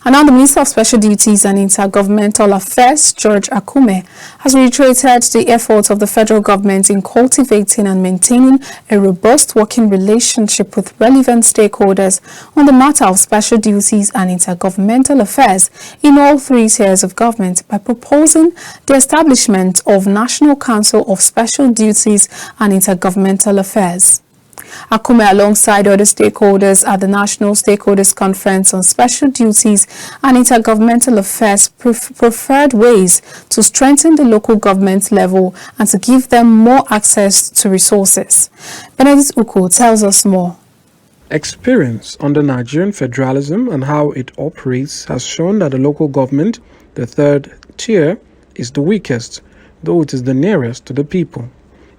And now the Minister of Special Duties and Intergovernmental Affairs, George Akume, has reiterated the efforts of the federal government in cultivating and maintaining a robust working relationship with relevant stakeholders on the matter of special duties and intergovernmental affairs in all three tiers of government by proposing the establishment of National Council of Special Duties and Intergovernmental Affairs. Akume, alongside other stakeholders at the National Stakeholders Conference on Special Duties and Intergovernmental Affairs, preferred ways to strengthen the local government level and to give them more access to resources. Benedict Uko tells us more. Experience under Nigerian federalism and how it operates has shown that the local government, the third tier, is the weakest, though it is the nearest to the people.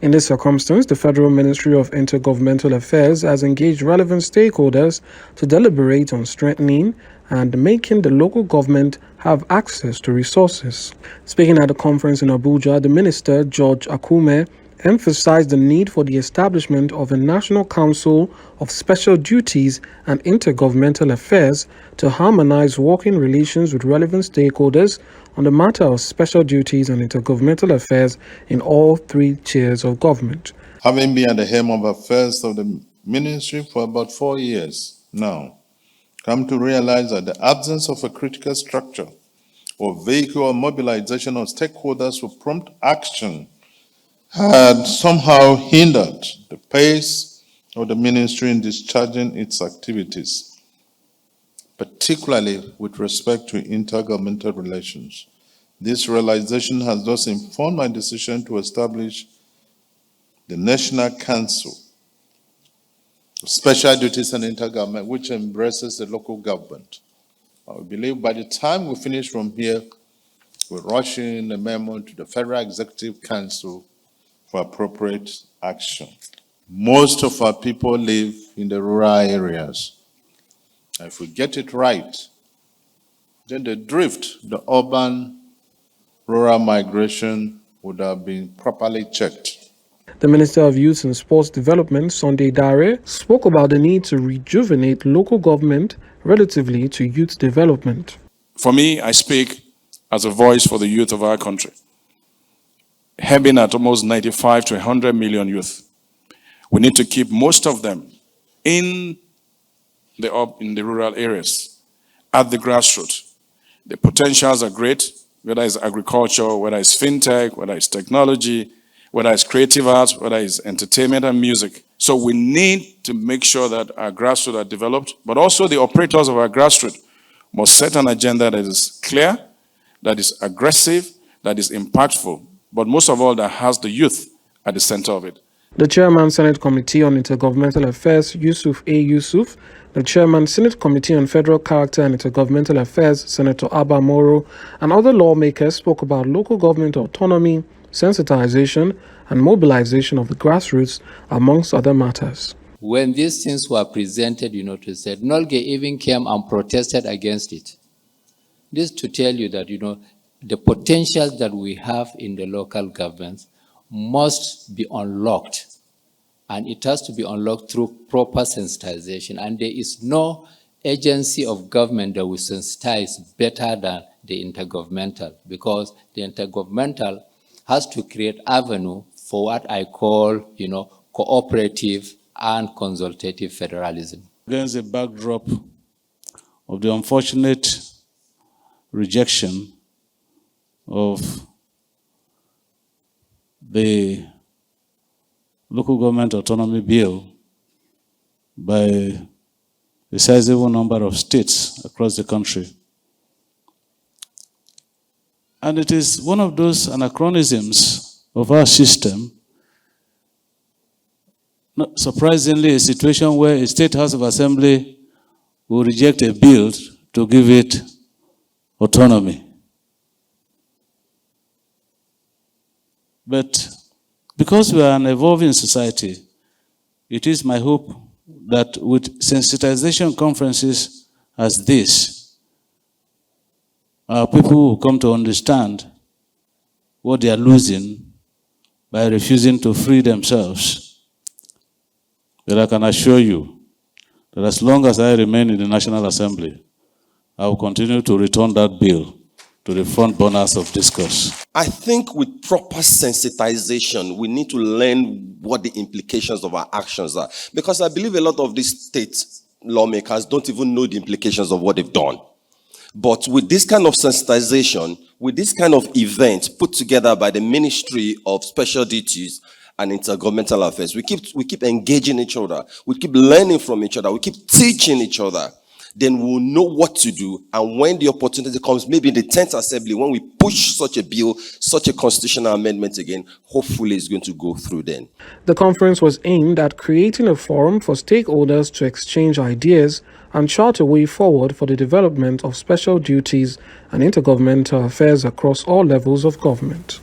In this circumstance, the Federal Ministry of Intergovernmental Affairs has engaged relevant stakeholders to deliberate on strengthening and making the local government have access to resources. Speaking at the conference in Abuja, the Minister, George Akume, emphasized the need for the establishment of a National Council of Special Duties and Intergovernmental Affairs to harmonize working relations with relevant stakeholders on the matter of special duties and intergovernmental affairs in all three tiers of government. Having been at the helm of affairs of the ministry for about 4 years now, come to realize that the absence of a critical structure or vehicle or mobilization of stakeholders for prompt action had somehow hindered the pace of the ministry in discharging its activities, particularly with respect to intergovernmental relations. This realization has thus informed my decision to establish the National Council of Special Duties and Intergovernment, which embraces the local government. I believe by the time we finish from here, we'll rush in a memo to the Federal Executive Council for appropriate action. Most of our people live in the rural areas. And if we get it right, then the drift, the urban-rural migration would have been properly checked. The Minister of Youth and Sports Development, Sunday Dare, spoke about the need to rejuvenate local government relatively to youth development. For me, I speak as a voice for the youth of our country. Having at almost 95 to 100 million youth, we need to keep most of them in the rural areas, at the grassroots. The potentials are great, whether it's agriculture, whether it's fintech, whether it's technology, whether it's creative arts, whether it's entertainment and music. So we need to make sure that our grassroots are developed, but also the operators of our grassroots must set an agenda that is clear, that is aggressive, that is impactful, but most of all, that has the youth at the center of it. The Chairman, Senate Committee on Intergovernmental Affairs, Yusuf A. Yusuf, the Chairman, Senate Committee on Federal Character and Intergovernmental Affairs, Senator Abba Moro, and other lawmakers spoke about local government autonomy, sensitization, and mobilization of the grassroots, amongst other matters. When these things were presented, to say, Nolge even came and protested against it. This to tell you that, the potential that we have in the local governments must be unlocked. And it has to be unlocked through proper sensitization. And there is no agency of government that will sensitize better than the intergovernmental, because the intergovernmental has to create avenue for what I call, cooperative and consultative federalism. Against the backdrop of the unfortunate rejection of the local government autonomy bill by a sizable number of states across the country. And it is one of those anachronisms of our system, not surprisingly, a situation where a state house of assembly will reject a bill to give it autonomy. But because we are an evolving society, it is my hope that with sensitization conferences as this, our people will come to understand what they are losing by refusing to free themselves. But I can assure you that as long as I remain in the National Assembly, I will continue to return that bill to the front burners of discourse. I think with proper sensitization, we need to learn what the implications of our actions are. Because I believe a lot of these state lawmakers don't even know the implications of what they've done. But with this kind of sensitization, with this kind of event put together by the Ministry of Special Duties and Intergovernmental Affairs, we keep engaging each other, we keep learning from each other, we keep teaching each other, then we'll know what to do. And when the opportunity comes, maybe in the 10th Assembly, when we push such a bill, such a constitutional amendment again, hopefully it's going to go through then. The conference was aimed at creating a forum for stakeholders to exchange ideas and chart a way forward for the development of special duties and intergovernmental affairs across all levels of government.